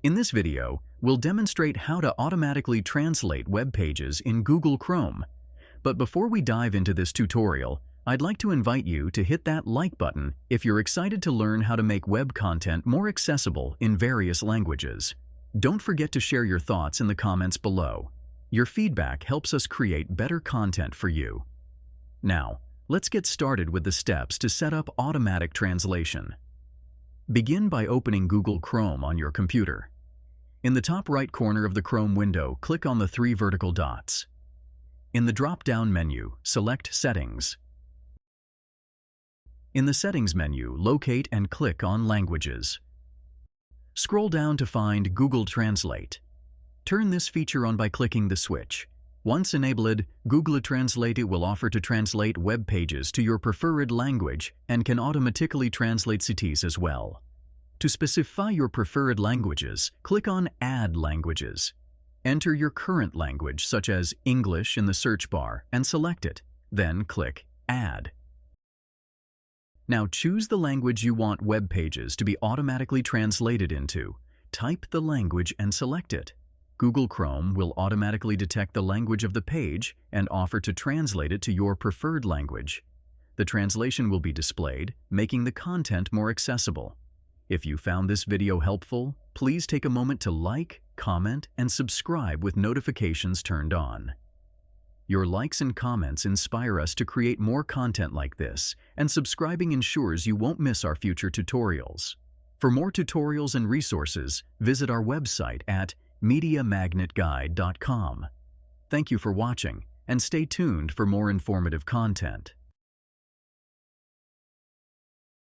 In this video, we'll demonstrate how to automatically translate web pages in Google Chrome. But before we dive into this tutorial, I'd like to invite you to hit that like button if you're excited to learn how to make web content more accessible in various languages. Don't forget to share your thoughts in the comments below. Your feedback helps us create better content for you. Now, let's get started with the steps to set up automatic translation. Begin by opening Google Chrome on your computer. In the top right corner of the Chrome window, click on the three vertical dots. In the drop-down menu, select Settings. In the Settings menu, locate and click on Languages. Scroll down to find Google Translate. Turn this feature on by clicking the switch. Once enabled, Google Translate will offer to translate web pages to your preferred language and can automatically translate cities as well. To specify your preferred languages, click on Add Languages. Enter your current language, such as English, in the search bar and select it. Then click Add. Now choose the language you want web pages to be automatically translated into. Type the language and select it. Google Chrome will automatically detect the language of the page and offer to translate it to your preferred language. The translation will be displayed, making the content more accessible. If you found this video helpful, please take a moment to like, comment, and subscribe with notifications turned on. Your likes and comments inspire us to create more content like this, and subscribing ensures you won't miss our future tutorials. For more tutorials and resources, visit our website at MediaMagnetGuide.com. Thank you for watching, and stay tuned for more informative content.